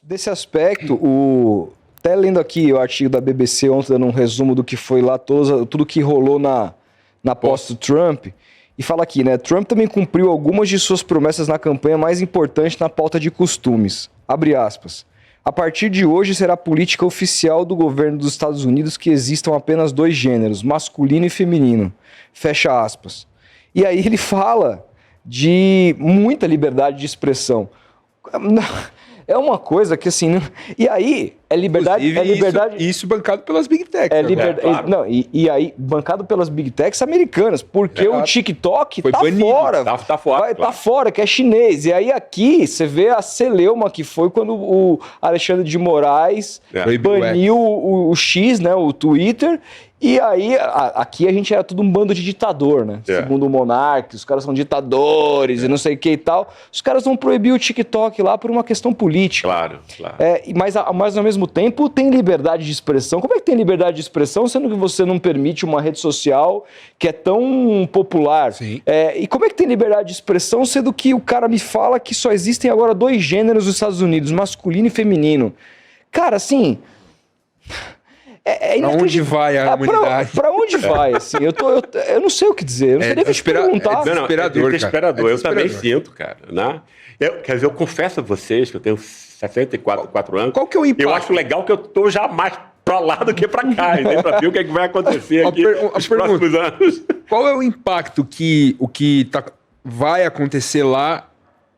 Desse aspecto, até lendo aqui o artigo da BBC ontem, dando um resumo do que foi lá, tudo que rolou na posse do Trump, e fala aqui, né? Trump também cumpriu algumas de suas promessas na campanha mais importante na pauta de costumes. Abre aspas. A partir de hoje será política oficial do governo dos Estados Unidos que existam apenas 2 gêneros, masculino e feminino. Fecha aspas. E aí ele fala de muita liberdade de expressão. É uma coisa que assim... E aí, é liberdade... Inclusive, é liberdade... Isso bancado pelas Big Techs. É liberdade... Claro. Não, e aí, bancado pelas Big Techs americanas, porque o TikTok foi tá banido. fora. Tá fora. Tá fora, que é chinês. E aí aqui, você vê a celeuma que foi quando o Alexandre de Moraes baniu o X, né, o Twitter. E aí, aqui a gente era tudo um bando de ditador, né? Segundo o Monark, os caras são ditadores e não sei o que e tal. Os caras vão proibir o TikTok lá por uma questão política. Claro. Mas ao mesmo tempo tem liberdade de expressão. Como é que tem liberdade de expressão sendo que você não permite uma rede social que é tão popular? Sim. E como é que tem liberdade de expressão sendo que o cara me fala que só existem agora 2 gêneros nos Estados Unidos, masculino e feminino? Cara, assim... Pra onde vai a humanidade? Pra onde vai, assim? Eu não sei o que dizer. Eu não sei nem o que te perguntar. É desesperador. Eu também sinto, cara. Né? Quer dizer, eu confesso a vocês que eu tenho 64 anos. Qual que é o impacto? Eu acho legal que eu tô já mais pra lá do que pra cá, né? Pra ver o que, é que vai acontecer aqui nos próximos anos. Qual é o impacto que vai acontecer lá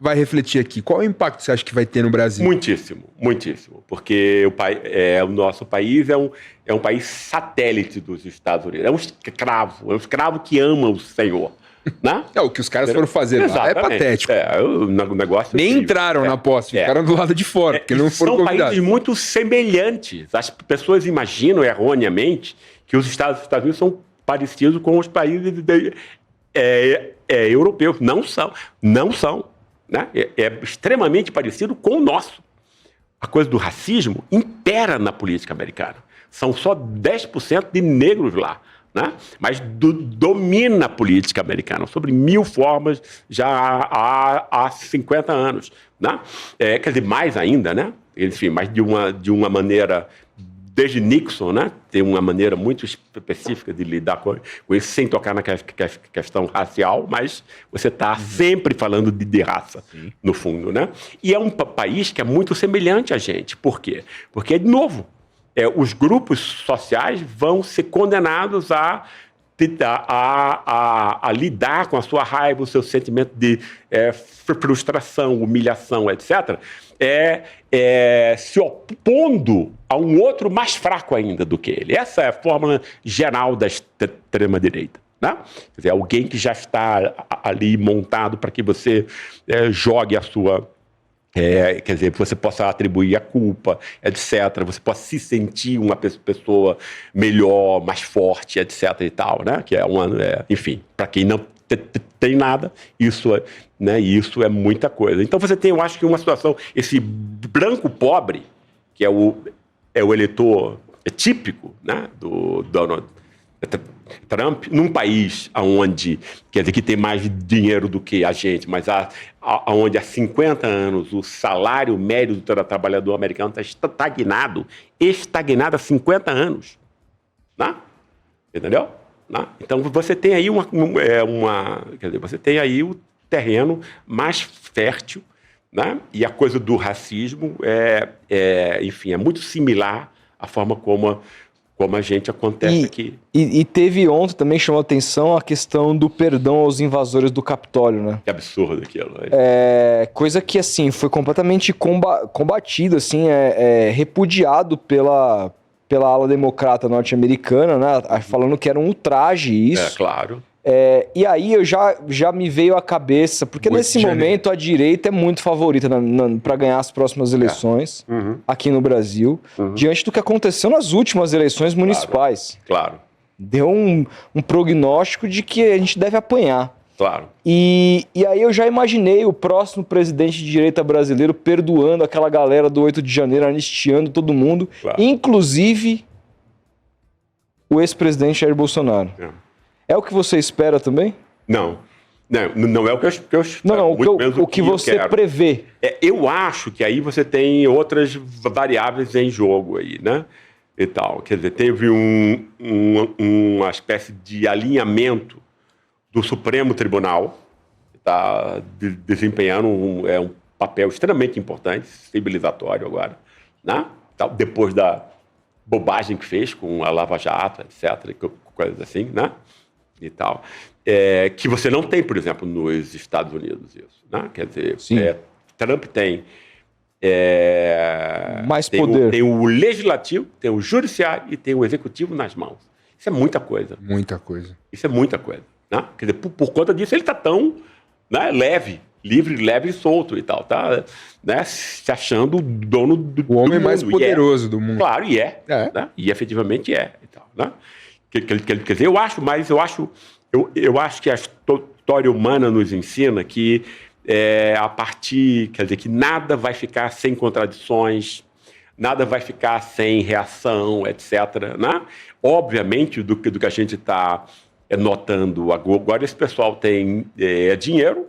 vai refletir aqui? Qual é o impacto que você acha que vai ter no Brasil? Muitíssimo. Porque o nosso país é um país satélite dos Estados Unidos. É um escravo que ama o Senhor. Né? O que os caras foram fazer lá é patético. O negócio nem entraram na posse, ficaram do lado de fora, porque não foram convidados. São países muito semelhantes. As pessoas imaginam erroneamente que os Estados Unidos são parecidos com os países europeus. Não são. Né? É extremamente parecido com o nosso. A coisa do racismo impera na política americana. São só 10% de negros lá. Né? Mas domina a política americana sobre 1000 formas já há 50 anos. Né? Quer dizer, mais ainda, né? Enfim, mas de uma maneira... Desde Nixon, né, tem uma maneira muito específica de lidar com isso, sem tocar na questão racial, mas você está sempre falando de raça, no fundo. Né? E é um país que é muito semelhante a gente. Por quê? Porque, de novo, os grupos sociais vão ser condenados a lidar com a sua raiva, o seu sentimento de frustração, humilhação, etc., se opondo a um outro mais fraco ainda do que ele. Essa é a fórmula geral da extrema-direita. Né? Quer dizer, alguém que já está ali montado para que você jogue a sua... quer dizer, você possa atribuir a culpa, etc. Você possa se sentir uma pessoa melhor, mais forte, etc. e tal, né? Que enfim, para quem não tem nada, isso é muita coisa. Então você tem, eu acho que uma situação, esse branco pobre, que é o eleitor típico, né, do Donald Trump, num país onde, quer dizer, que tem mais dinheiro do que a gente, mas onde há 50 anos o salário médio do trabalhador americano está estagnado há 50 anos. Né? Entendeu? Né? Então você tem aí quer dizer, você tem aí o terreno mais fértil, né? E a coisa do racismo enfim, é muito similar à forma como a gente acontece aqui. E teve ontem também, chamou a atenção a questão do perdão aos invasores do Capitólio, né? Que absurdo aquilo. Coisa que, assim, foi completamente combatido, assim, repudiado pela ala democrata norte-americana, né? Falando que era um ultraje isso. Claro. E aí eu já me veio à cabeça, porque nesse momento a direita é muito favorita para ganhar as próximas eleições aqui no Brasil, diante do que aconteceu nas últimas eleições municipais. Claro. Deu um prognóstico de que a gente deve apanhar. Claro. E aí eu já imaginei o próximo presidente de direita brasileiro perdoando aquela galera do 8 de janeiro, anistiando todo mundo, inclusive o ex-presidente Jair Bolsonaro. É o que você espera também? Não. Não é o que eu espero. Não, muito menos o que eu você quero. prevê. Eu acho que aí você tem outras variáveis em jogo aí, né? E tal. Quer dizer, teve uma espécie de alinhamento do Supremo Tribunal, que está desempenhando um papel extremamente importante, civilizatório agora, né? Depois da bobagem que fez com a Lava Jato, etc., coisas assim, né? E tal. Que você não tem, por exemplo, nos Estados Unidos isso, né? Quer dizer, Trump tem mais poder. Tem o legislativo, tem o judiciário e tem o executivo nas mãos. Isso é muita coisa. Muita coisa. Isso é muita coisa, né? Quer dizer, por conta disso ele está tão, né, livre, leve e solto e tal, tá, né, se achando dono do homem mundo. mais poderoso do mundo. Claro, né? E efetivamente e tal, né? Quer dizer, eu acho que a história humana nos ensina que a partir, quer dizer, que nada vai ficar sem contradições, nada vai ficar sem reação, etc., né? Obviamente, do que a gente está notando agora, esse pessoal tem dinheiro,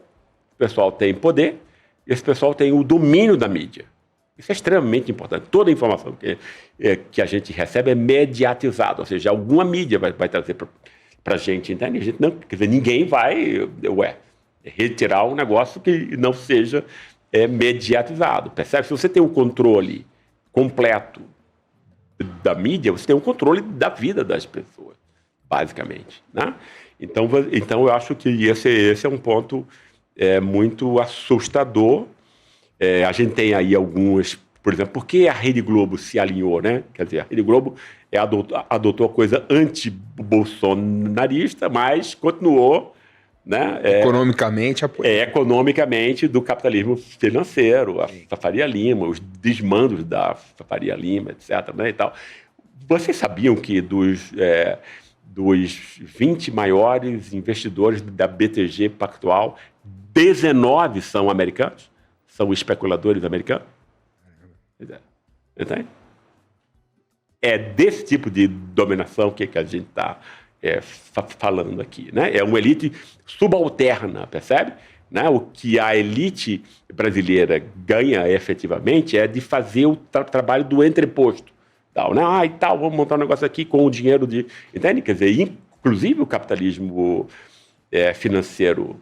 o pessoal tem poder, e esse pessoal tem o domínio da mídia. Isso é extremamente importante. Toda a informação que a gente recebe é mediatizada, ou seja, alguma mídia vai trazer para a gente, entende? Quer dizer, ninguém vai retirar um negócio que não seja mediatizado, percebe? Se você tem o controle completo da mídia, você tem o controle da vida das pessoas, basicamente, né? Então eu acho que esse é um ponto muito assustador. A gente tem aí algumas, por exemplo, por que a Rede Globo se alinhou, né? Quer dizer, a Rede Globo adotou a coisa anti-bolsonarista, mas continuou, né, economicamente do capitalismo financeiro, a Faria Lima, os desmandos da Faria Lima, etc., né, e tal. Vocês sabiam que dos 20 maiores investidores da BTG Pactual, 19 são americanos? São especuladores americanos? Entende? É desse tipo de dominação que a gente está falando aqui, né? É uma elite subalterna, percebe? Né? O que a elite brasileira ganha efetivamente é de fazer o trabalho do entreposto. Tal, né? Vamos montar um negócio aqui com o dinheiro de... Entende? Quer dizer, inclusive o capitalismo financeiro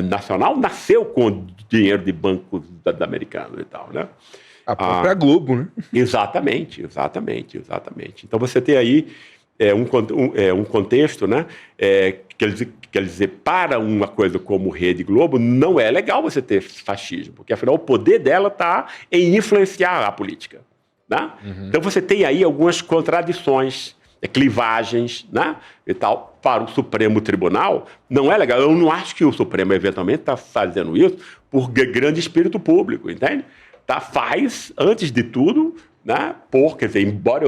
nacional nasceu com dinheiro de bancos americanos e tal, né? A própria Globo, né? Exatamente. Então você tem aí um contexto, né? Quer dizer, para uma coisa como Rede Globo, não é legal você ter fascismo, porque afinal o poder dela está em influenciar a política, né? Uhum. Então você tem aí algumas contradições, clivagens, né, e tal, para o Supremo Tribunal. Não é legal. Eu não acho que o Supremo eventualmente está fazendo isso por grande espírito público, entende? Faz, antes de tudo, né, quer dizer, embora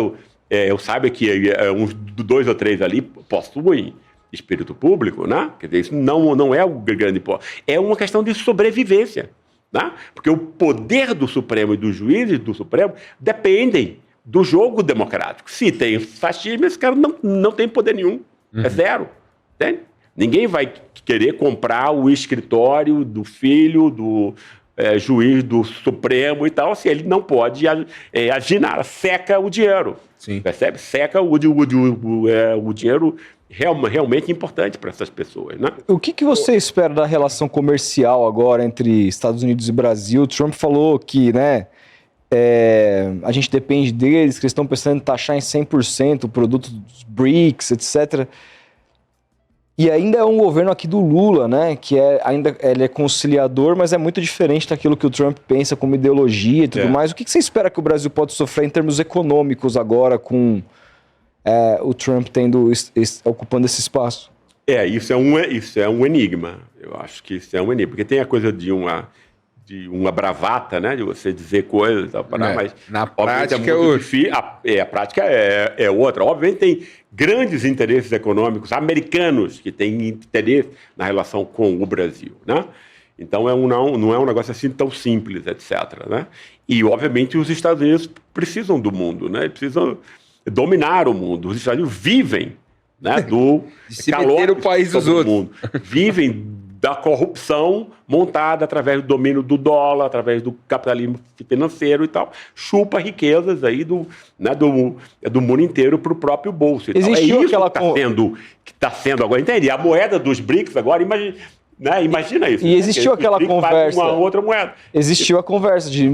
eu saiba que uns 2 ou 3 ali possuem espírito público, né? Quer dizer, isso não é o grande ponto. É uma questão de sobrevivência, né? Porque o poder do Supremo e dos juízes do Supremo dependem do jogo democrático. Se tem fascismo, esse cara não tem poder nenhum. Uhum. É zero. Entende? Ninguém vai querer comprar o escritório do filho do juiz do Supremo e tal, se ele não pode agir nada. Seca o dinheiro. Sim. Percebe? Seca o dinheiro realmente importante para essas pessoas, né? O que você espera da relação comercial agora entre Estados Unidos e Brasil? O Trump falou que, né, a gente depende deles, que eles estão pensando em taxar em 100% o produto dos BRICS, etc. E ainda é um governo aqui do Lula, né, que ele é conciliador, mas é muito diferente daquilo que o Trump pensa como ideologia e tudo mais. O que você espera que o Brasil pode sofrer em termos econômicos agora com o Trump ocupando esse espaço? Isso é um enigma. Eu acho que isso é um enigma, porque tem a coisa de uma bravata, né, de você dizer coisas e tal, mas na prática a prática é outra. Obviamente tem grandes interesses econômicos americanos que têm interesse na relação com o Brasil, né? Então não é um negócio assim tão simples, etc., né? E obviamente os Estados Unidos precisam do mundo, né? Precisam dominar o mundo. Os Estados Unidos vivem, né, do se meter no país dos outros. Mundo. Vivem da corrupção montada através do domínio do dólar, através do capitalismo financeiro e tal, chupa riquezas aí do mundo inteiro para o próprio bolso. E tal. Existiu isso aquela que está sendo agora, entende? A moeda dos BRICS agora, imagina isso. E existiu aquela conversa. Uma outra moeda. Existiu a conversa de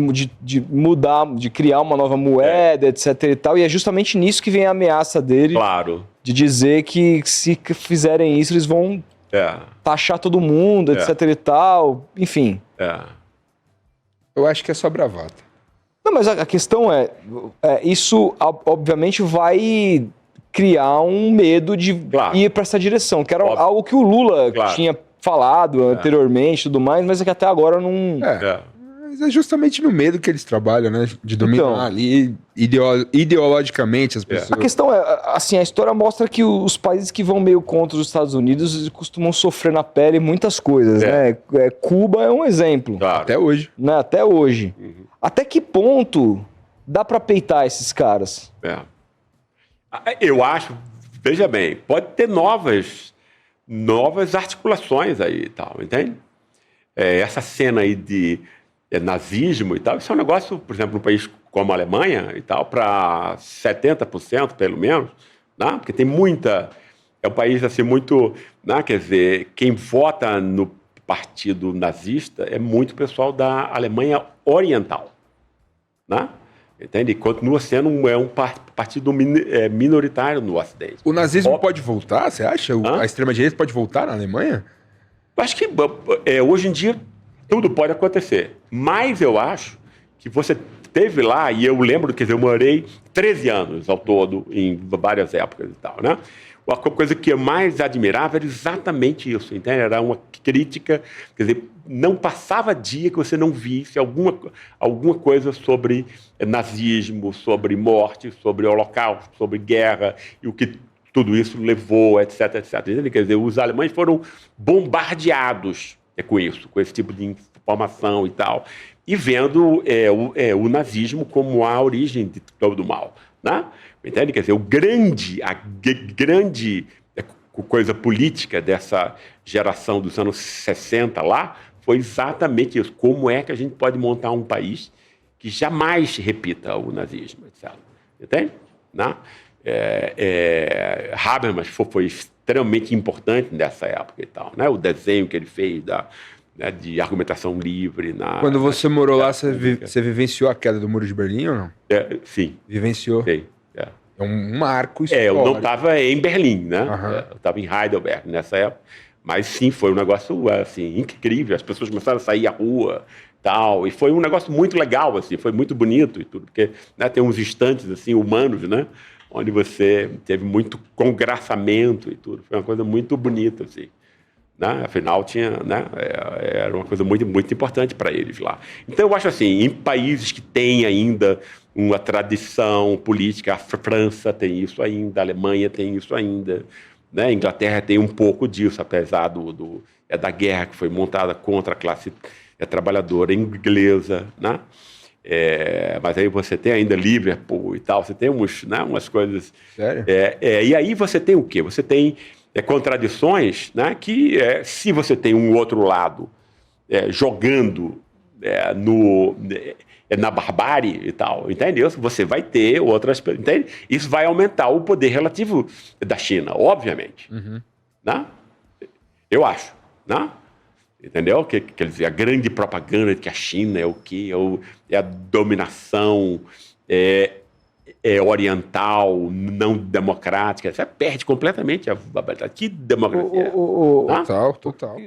mudar, de criar uma nova moeda, etc e tal, e é justamente nisso que vem a ameaça dele. Claro. De dizer que se fizerem isso, eles vão taxar todo mundo, etc e tal, enfim. Eu acho que é só bravata. Não, mas a questão isso obviamente vai criar um medo de ir para essa direção, que era algo que o Lula tinha falado anteriormente e tudo mais, mas é que até agora não... Mas é justamente no medo que eles trabalham, né? De dominar ali ideologicamente as pessoas. A questão assim, a história mostra que os países que vão meio contra os Estados Unidos costumam sofrer na pele muitas coisas, né? Cuba é um exemplo. Claro. Até hoje. Né? Até hoje. Uhum. Até que ponto dá para peitar esses caras? Eu acho, veja bem, pode ter novas articulações aí e tal, entende? Essa cena aí de nazismo e tal, isso é um negócio, por exemplo, num país como a Alemanha e tal, para 70% pelo menos, né? Porque tem muita... É um país assim muito... Né? Quer dizer, quem vota no partido nazista é muito pessoal da Alemanha Oriental, né? Entende? Continua sendo um partido minoritário no Ocidente. O nazismo pode voltar, você acha? A extrema-direita pode voltar na Alemanha? Acho que hoje em dia tudo pode acontecer. Mas eu acho que você teve lá, e eu lembro, quer dizer, eu morei 13 anos ao todo, em várias épocas e tal, né? A coisa que eu mais admirava era exatamente isso, entende? Era uma crítica, quer dizer, não passava dia que você não visse alguma coisa sobre nazismo, sobre morte, sobre holocausto, sobre guerra, e o que tudo isso levou, etc, etc. Quer dizer, os alemães foram bombardeados com isso, com esse tipo de informação e tal, e vendo o nazismo como a origem de todo o mal, né? Entende? Quer dizer, a grande coisa política dessa geração dos anos 60 lá foi exatamente isso. Como é que a gente pode montar um país que jamais repita o nazismo, etc. Entende? Né? Habermas foi extremamente importante nessa época e tal, né? O desenho que ele fez de argumentação livre. Quando você morou lá, você vivenciou a queda do Muro de Berlim ou não? Sim. Vivenciou? Sim. É um marco histórico. Eu não estava em Berlim, né? Uhum. Eu estava em Heidelberg nessa época. Mas sim, foi um negócio assim, incrível. As pessoas começaram a sair à rua, tal, e foi um negócio muito legal, assim, foi muito bonito e tudo, porque, né, tem uns instantes assim humanos, né, onde você teve muito congraçamento e tudo. Foi uma coisa muito bonita, assim. Né? Afinal, era uma coisa muito, muito importante para eles lá. Então, eu acho assim, em países que têm ainda uma tradição política, a França tem isso ainda, a Alemanha tem isso ainda, né? A Inglaterra tem um pouco disso, apesar da guerra que foi montada contra a classe trabalhadora inglesa, né? Mas aí você tem ainda Liverpool e tal, você tem umas coisas... Sério? E aí você tem o quê? Você tem contradições, né, que se você tem um outro lado jogando na barbárie e tal, entendeu? Você vai ter outras... Entende? Isso vai aumentar o poder relativo da China, obviamente. Uhum. Né? Eu acho. Né? Entendeu? Quer dizer, a grande propaganda de que a China é o quê? É a dominação... oriental, não democrática, você perde completamente a validade. Que democracia. Total.